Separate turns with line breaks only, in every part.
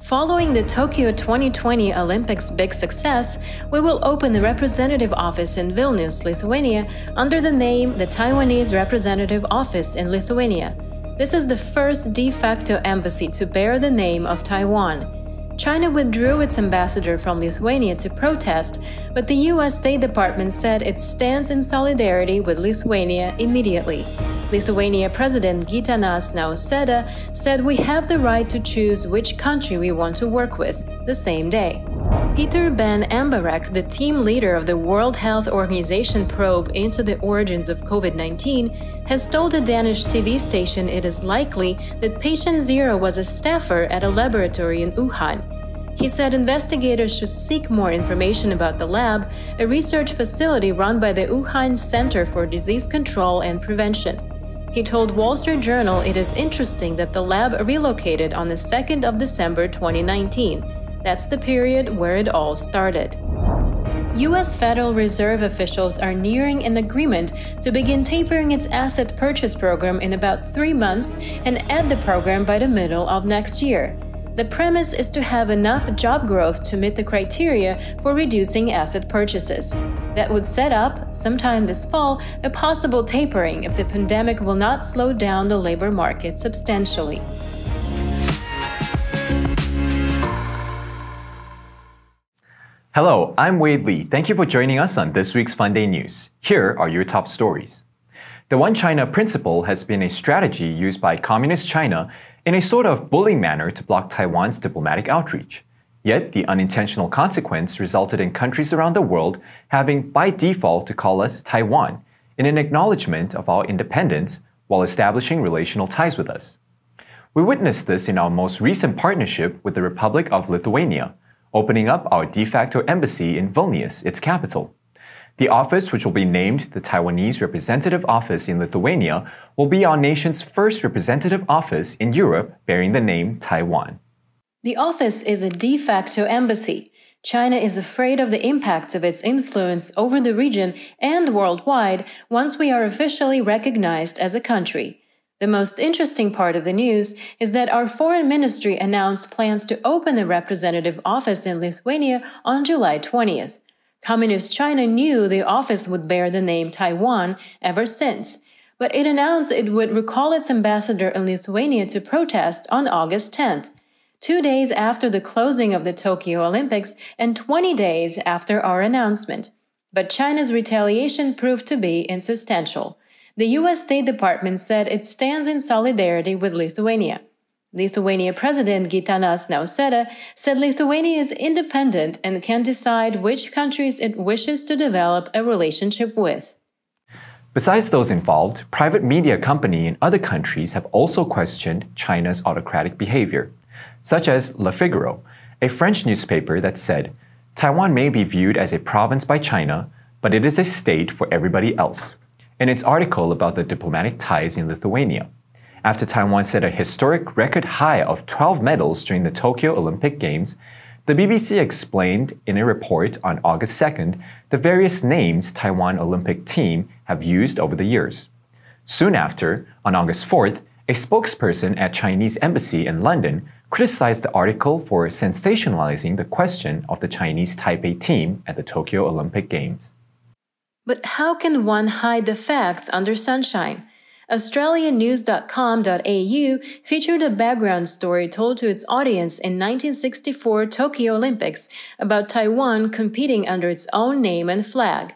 Following the Tokyo 2020 Olympics' big success, we will open a representative office in Vilnius, Lithuania, under the name the Taiwanese Representative Office in Lithuania. This is the first de facto embassy to bear the name of Taiwan. China withdrew its ambassador from Lithuania to protest, but the U.S. State Department said it stands in solidarity with Lithuania immediately. Lithuania President Gitanas Nausėda said we have the right to choose which country we want to work with the same day. Peter Ben Ambarek, the team leader of the World Health Organization probe into the origins of COVID-19, has told a Danish TV station it is likely that patient zero was a staffer at a laboratory in Wuhan. He said investigators should seek more information about the lab, a research facility run by the Wuhan Center for Disease Control and Prevention. He told Wall Street Journal it is interesting that the lab relocated on the 2nd of December 2019. That's the period where it all started. U.S. Federal Reserve officials are nearing an agreement to begin tapering its asset purchase program in about 3 months and end the program by the middle of next year. The premise is to have enough job growth to meet the criteria for reducing asset purchases. That would set up, sometime this fall, a possible tapering if the pandemic will not slow down the labor market substantially.
Hello, I'm Wade Lee. Thank you for joining us on this week's Fun Day News. Here are your top stories. The One China principle has been a strategy used by Communist China in a sort of bullying manner to block Taiwan's diplomatic outreach. Yet, the unintentional consequence resulted in countries around the world having by default to call us Taiwan in an acknowledgement of our independence while establishing relational ties with us. We witnessed this in our most recent partnership with the Republic of Lithuania, opening up our de facto embassy in Vilnius, its capital. The office, which will be named the Taiwanese Representative Office in Lithuania, will be our nation's first representative office in Europe bearing the name Taiwan.
The office is a de facto embassy. China is afraid of the impacts of its influence over the region and worldwide once we are officially recognized as a country. The most interesting part of the news is that our foreign ministry announced plans to open a representative office in Lithuania on July 20th. Communist China knew the office would bear the name Taiwan ever since, but it announced it would recall its ambassador in Lithuania to protest on August 10th, 2 days after the closing of the Tokyo Olympics and 20 days after our announcement. But China's retaliation proved to be insubstantial. The U.S. State Department said it stands in solidarity with Lithuania. Lithuania President Gitanas Nausėda said Lithuania is independent and can decide which countries it wishes to develop a relationship with.
Besides those involved, private media companies in other countries have also questioned China's autocratic behavior, such as Le Figaro, a French newspaper that said, Taiwan may be viewed as a province by China, but it is a state for everybody else, in its article about the diplomatic ties in Lithuania. After Taiwan set a historic record high of 12 medals during the Tokyo Olympic Games, the BBC explained in a report on August 2nd the various names Taiwan Olympic team have used over the years. Soon after, on August 4th, a spokesperson at Chinese embassy in London criticized the article for sensationalizing the question of the Chinese Taipei team at the Tokyo Olympic Games.
But how can one hide the facts under sunshine? AustralianNews.com.au featured a background story told to its audience in 1964 Tokyo Olympics about Taiwan competing under its own name and flag.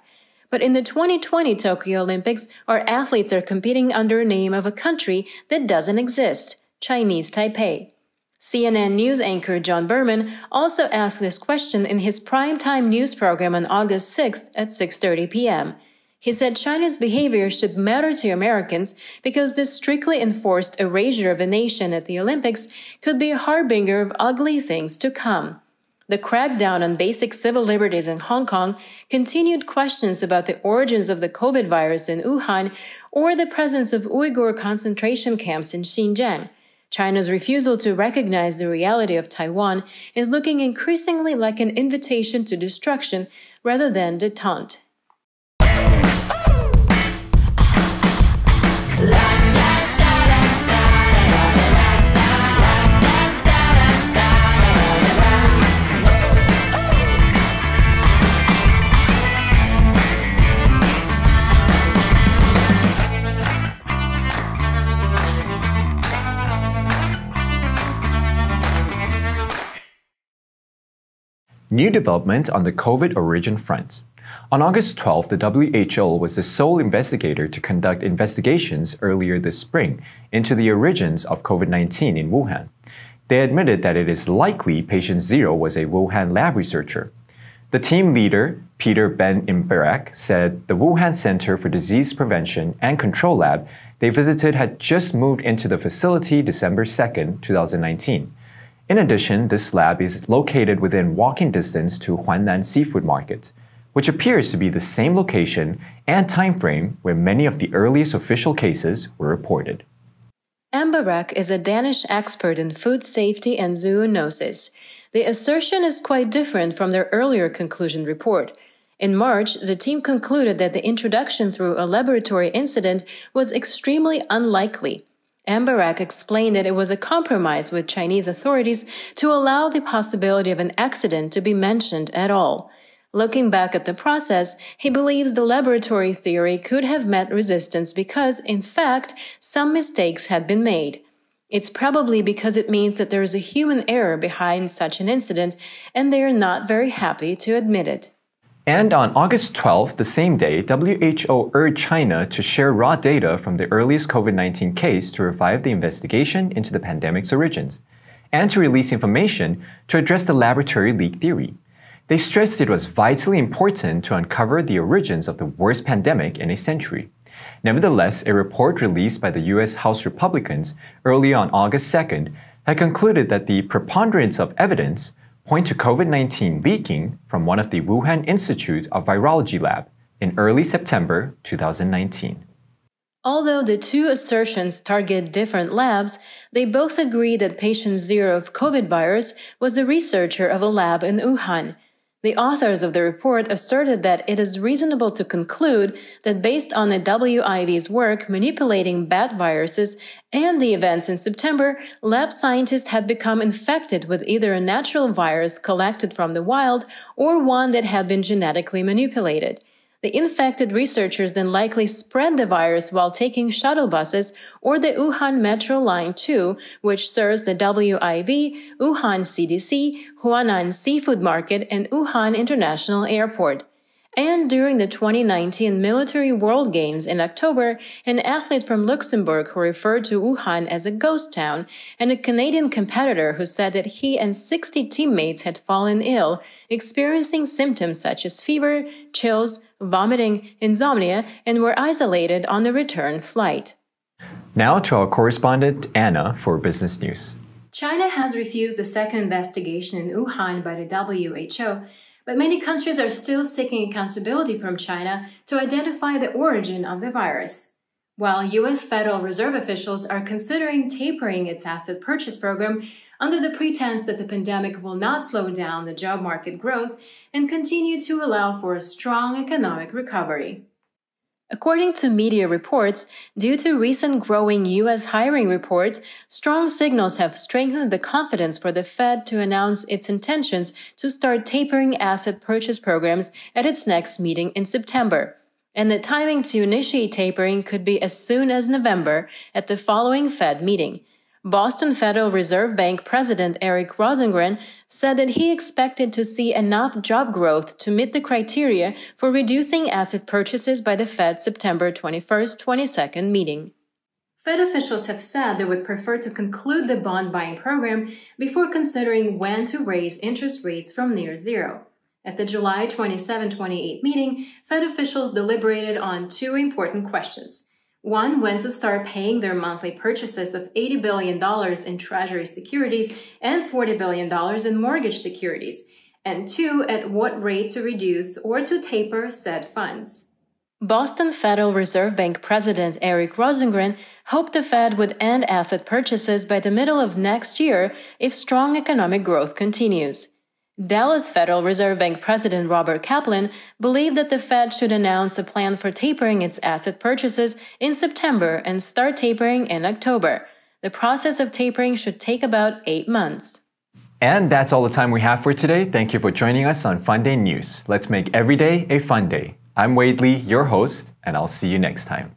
But in the 2020 Tokyo Olympics, our athletes are competing under a name of a country that doesn't exist, Chinese Taipei. CNN news anchor John Berman also asked this question in his primetime news program on August 6th at 6:30 p.m. He said China's behavior should matter to Americans because this strictly enforced erasure of a nation at the Olympics could be a harbinger of ugly things to come. The crackdown on basic civil liberties in Hong Kong, continued questions about the origins of the COVID virus in Wuhan, or the presence of Uyghur concentration camps in Xinjiang. China's refusal to recognize the reality of Taiwan is looking increasingly like an invitation to destruction rather than détente.
New development on the COVID origin front. On August 12, the WHO was the sole investigator to conduct investigations earlier this spring into the origins of COVID-19 in Wuhan. They admitted that it is likely patient 0 was a Wuhan lab researcher. The team leader, Peter Ben Imberak, said the Wuhan Center for Disease Prevention and Control lab they visited had just moved into the facility December 2, 2019. In addition, this lab is located within walking distance to Huanan Seafood Market, which appears to be the same location and time frame where many of the earliest official cases were reported.
Imberak is a Danish expert in food safety and zoonosis. The assertion is quite different from their earlier conclusion report. In March, the team concluded that the introduction through a laboratory incident was extremely unlikely. Imberak explained that it was a compromise with Chinese authorities to allow the possibility of an accident to be mentioned at all. Looking back at the process, he believes the laboratory theory could have met resistance because, in fact, some mistakes had been made. It's probably because it means that there is a human error behind such an incident, and they are not very happy to admit it.
And on August 12th, the same day, WHO urged China to share raw data from the earliest COVID-19 case to revive the investigation into the pandemic's origins, and to release information to address the laboratory leak theory. They stressed it was vitally important to uncover the origins of the worst pandemic in a century. Nevertheless, a report released by the U.S. House Republicans early on August 2nd had concluded that the preponderance of evidence point to COVID-19 leaking from one of the Wuhan Institute of Virology lab in early September 2019.
Although the two assertions target different labs, they both agree that patient 0 of COVID virus was a researcher of a lab in Wuhan. The authors of the report asserted that it is reasonable to conclude that based on the WIV's work manipulating bat viruses and the events in September, lab scientists had become infected with either a natural virus collected from the wild or one that had been genetically manipulated. The infected researchers then likely spread the virus while taking shuttle buses or the Wuhan Metro Line 2, which serves the WIV, Wuhan CDC, Huanan Seafood Market, and Wuhan International Airport. And during the 2019 Military World Games in October, an athlete from Luxembourg who referred to Wuhan as a ghost town, and a Canadian competitor who said that he and 60 teammates had fallen ill, experiencing symptoms such as fever, chills, vomiting, insomnia, and were isolated on the return flight.
Now to our correspondent, Anna, for business news.
China has refused a second investigation in Wuhan by the WHO, but many countries are still seeking accountability from China to identify the origin of the virus. While U.S. Federal Reserve officials are considering tapering its asset purchase program under the pretense that the pandemic will not slow down the job market growth and continue to allow for a strong economic recovery. According to media reports, due to recent growing U.S. hiring reports, strong signals have strengthened the confidence for the Fed to announce its intentions to start tapering asset purchase programs at its next meeting in September. And the timing to initiate tapering could be as soon as November at the following Fed meeting. Boston Federal Reserve Bank President Eric Rosengren said that he expected to see enough job growth to meet the criteria for reducing asset purchases by the Fed's September 21st-22nd meeting. Fed officials have said they would prefer to conclude the bond buying program before considering when to raise interest rates from near zero. At the July 27-28 meeting, Fed officials deliberated on two important questions. One, when to start paying their monthly purchases of $80 billion in Treasury securities and $40 billion in mortgage securities. And two, at what rate to reduce or to taper said funds. Boston Federal Reserve Bank President Eric Rosengren hoped the Fed would end asset purchases by the middle of next year if strong economic growth continues. Dallas Federal Reserve Bank President Robert Kaplan believed that the Fed should announce a plan for tapering its asset purchases in September and start tapering in October. The process of tapering should take about 8 months.
And that's all the time we have for today. Thank you for joining us on Fun Day News. Let's make every day a fun day. I'm Wade Lee, your host, and I'll see you next time.